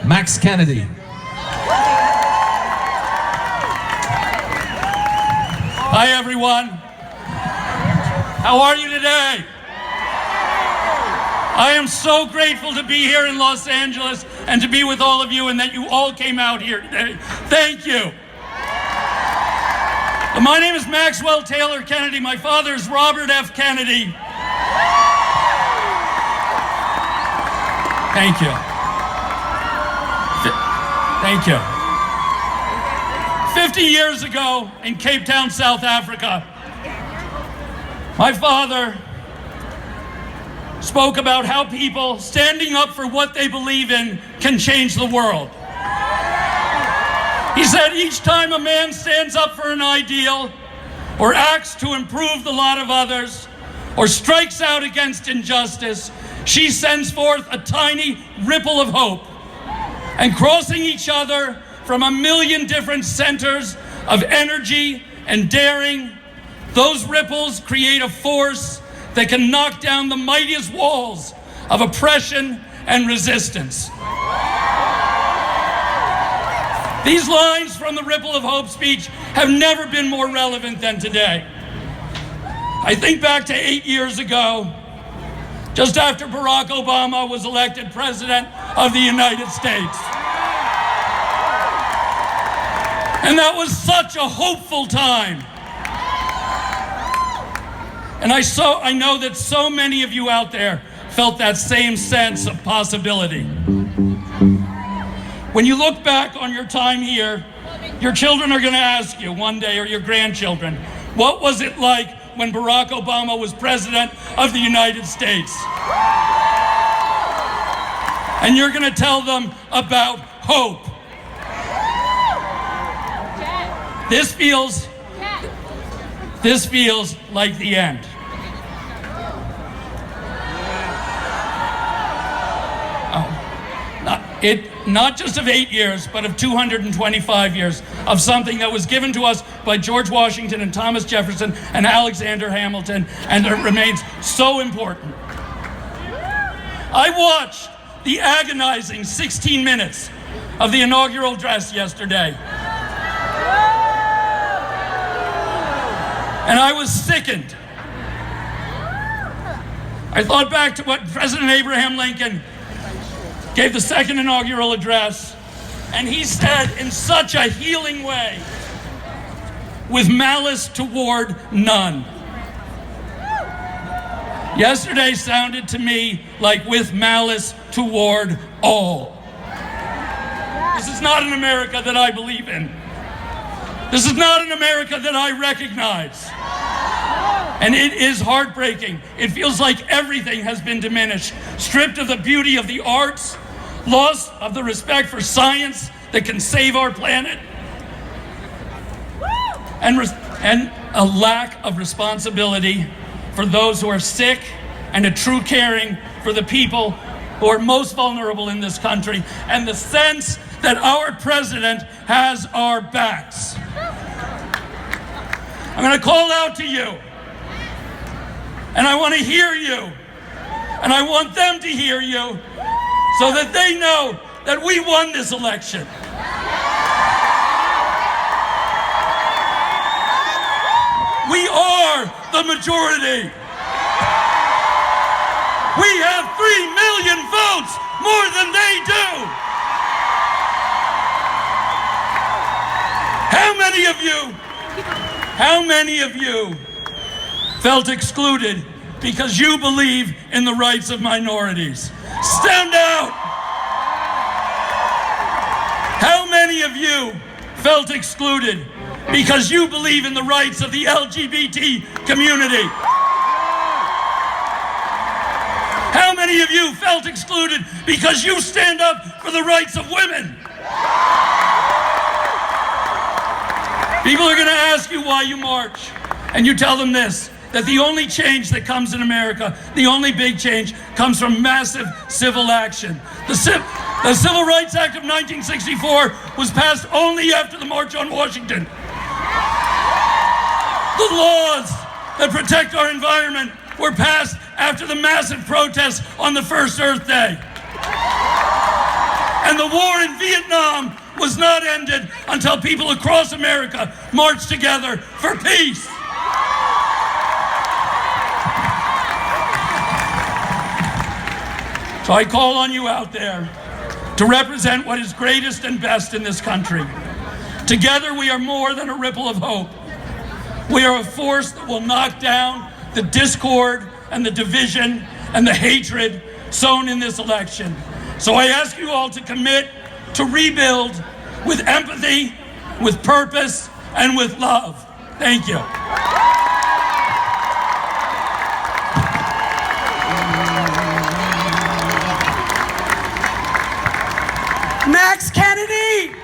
Max Kennedy. Hi, everyone. How are you today? I am so grateful to be here in Los Angeles and to be with all of you, and that you all came out here today. Thank you. My name is Maxwell Taylor Kennedy. My father is Robert F. Kennedy. Thank you. Thank you. 50 years ago in Cape Town, South Africa, my father spoke about how people standing up for what they believe in can change the world. He said each time a man stands up for an ideal, or acts to improve the lot of others, or strikes out against injustice, she sends forth a tiny ripple of hope. And crossing each other from a million different centers of energy and daring, those ripples create a force that can knock down the mightiest walls of oppression and resistance. These lines from the Ripple of Hope speech have never been more relevant than today. I think back to 8 years ago, just after Barack Obama was elected President of the United States. And that was such a hopeful time. And I know that so many of you out there felt that same sense of possibility. When you look back on your time here, your children are going to ask you one day, or your grandchildren, what was it like when Barack Obama was President of the United States? And you're going to tell them about hope. This feels like the end. Not just of 8 years, but of 225 years of something that was given to us by George Washington and Thomas Jefferson and Alexander Hamilton, and it remains so important. I watched the agonizing 16 minutes of the inaugural address yesterday. And I was sickened. I thought back to what President Abraham Lincoln gave the second inaugural address, and he said in such a healing way, with malice toward none. Yesterday sounded to me like with malice toward all. This is not an America that I believe in. This is not an America that I recognize. And it is heartbreaking. It feels like everything has been diminished, stripped of the beauty of the arts, loss of the respect for science that can save our planet, and a lack of responsibility for those who are sick, and a true caring for the people who are most vulnerable in this country, and the sense that our president has our backs. I'm going to call out to you, and I want to hear you, and I want them to hear you, so that they know that we won this election. We are the majority. We have 3 million votes, more than they do. How many of you felt excluded because you believe in the rights of minorities? Stand out! How many of you felt excluded because you believe in the rights of the LGBT community? How many of you felt excluded because you stand up for the rights of women? People are going to ask you why you march, and you tell them this: that the only change that comes in America, the only big change, comes from massive civil action. The Civil Rights Act of 1964 was passed only after the March on Washington. The laws that protect our environment were passed after the massive protests on the first Earth Day. And the war in Vietnam was not ended until people across America marched together for peace. So I call on you out there to represent what is greatest and best in this country. Together we are more than a ripple of hope. We are a force that will knock down the discord and the division and the hatred sown in this election. So I ask you all to commit to rebuild with empathy, with purpose, and with love. Thank you. Max Kennedy!